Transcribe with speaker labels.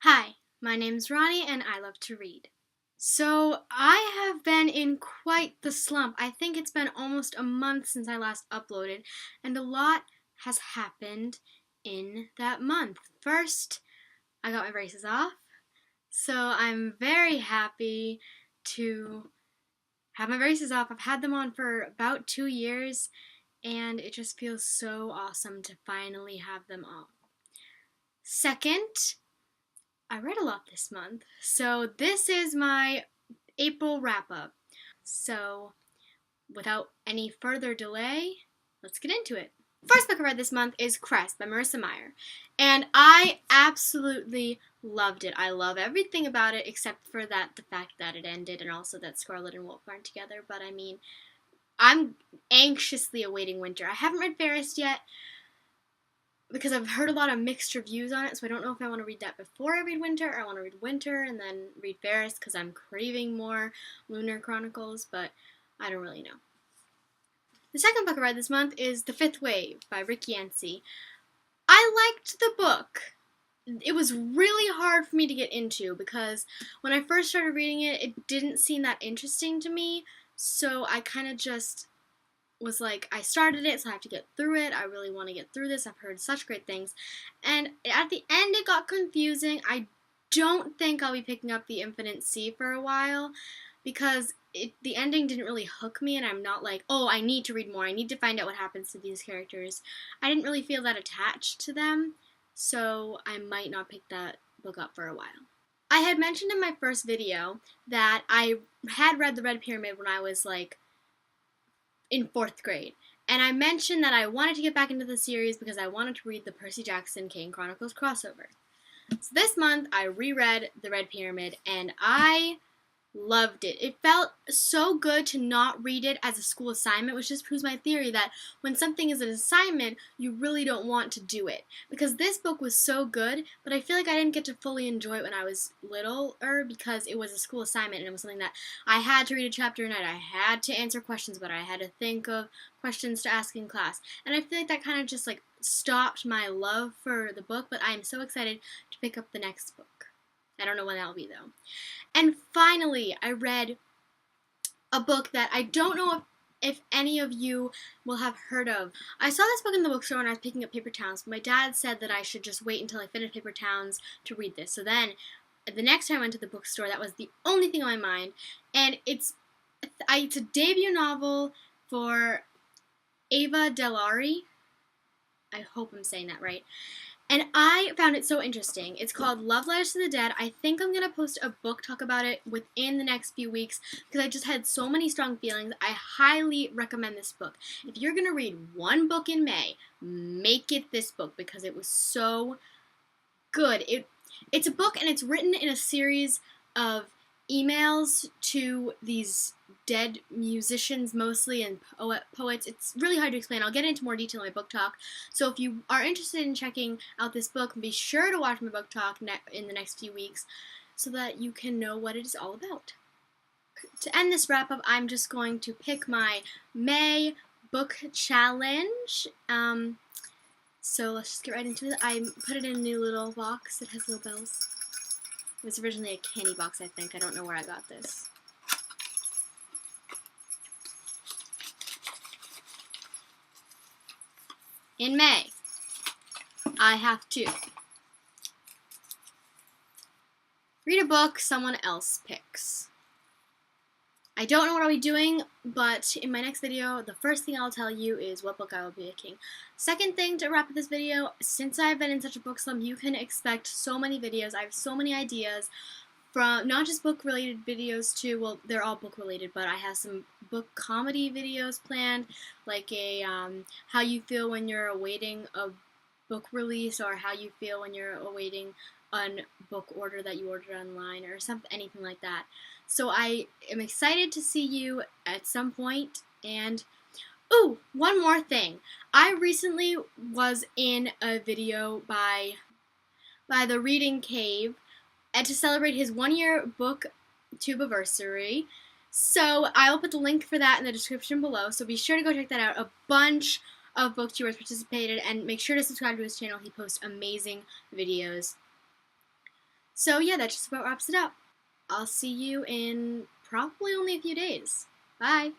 Speaker 1: Hi, my name's Ronnie and I love to read. So, I have been in quite the slump. I think it's been almost a month since I last uploaded, and a lot has happened in that month. First, I got my braces off, so I'm very happy to have my braces off. I've had them on for about 2 years, and it just feels so awesome to finally have them off. Second, I read a lot this month, so this is my April wrap up. So, without any further delay, let's get into it. First book I read this month is Cress by Marissa Meyer, and I absolutely loved it. I love everything about it except for the fact that it ended and also that Scarlet and Wolf aren't together, but I mean, I'm anxiously awaiting winter. I haven't read Ferris yet, because I've heard a lot of mixed reviews on it, so I don't know if I want to read that before I read Winter, or I want to read Winter and then read Ferris, because I'm craving more Lunar Chronicles, but I don't really know. The second book I read this month is The Fifth Wave by Rick Yancey. I liked the book. It was really hard for me to get into, because when I first started reading it, it didn't seem that interesting to me, so I kind of just was like, I started it, so I have to get through it. I really want to get through this. I've heard such great things. And at the end, it got confusing. I don't think I'll be picking up the Infinite Sea for a while, because the ending didn't really hook me, and I'm not like, oh, I need to read more. I need to find out what happens to these characters. I didn't really feel that attached to them, so I might not pick that book up for a while. I had mentioned in my first video that I had read The Red Pyramid when I was like in 4th grade. And I mentioned that I wanted to get back into the series because I wanted to read the Percy Jackson Kane Chronicles crossover. So this month I reread The Red Pyramid and I loved it. It felt so good to not read it as a school assignment, which just proves my theory that when something is an assignment, you really don't want to do it. Because this book was so good, but I feel like I didn't get to fully enjoy it when I was littler because it was a school assignment and it was something that I had to read a chapter a night. I had to answer questions about it. I had to think of questions to ask in class. And I feel like that kind of just like stopped my love for the book, but I am so excited to pick up the next book. I don't know when that will be though. And finally, I read a book that I don't know if any of you will have heard of. I saw this book in the bookstore when I was picking up Paper Towns, but my dad said that I should just wait until I finished Paper Towns to read this. So then, the next time I went to the bookstore, that was the only thing on my mind. And it's a debut novel for Ava Delari. I hope I'm saying that right. And I found it so interesting. It's called Love Letters to the Dead. I think I'm going to post a book talk about it within the next few weeks because I just had so many strong feelings. I highly recommend this book. If you're going to read one book in May, make it this book because it was so good. It's a book and it's written in a series of emails to these dead musicians mostly and poets. It's really hard to explain. I'll get into more detail in my book talk. So if you are interested in checking out this book, be sure to watch my book talk in the next few weeks so that you can know what it is all about. To end this wrap up, I'm just going to pick my May book challenge. So let's just get right into it. I put it in a new little box. It has little bells. It was originally a candy box, I think. I don't know where I got this. In May, I have to read a book someone else picks. I don't know what I'll be doing, but in my next video, the first thing I'll tell you is what book I will be picking. Second thing to wrap up this video, since I've been in such a book slump, you can expect so many videos. I have so many ideas from not just book-related videos too, well, they're all book-related, but I have some book comedy videos planned, like a how you feel when you're awaiting a book release, or how you feel when you're awaiting a book order that you ordered online, or something, anything like that. So I am excited to see you at some point. And ooh, one more thing. I recently was in a video by The Reading Cave and to celebrate his 1-year BookTube anniversary. So I will put the link for that in the description below. So be sure to go check that out. A bunch of booktubers participated, and make sure to subscribe to his channel. He posts amazing videos. So yeah, that just about wraps it up. I'll see you in probably only a few days. Bye!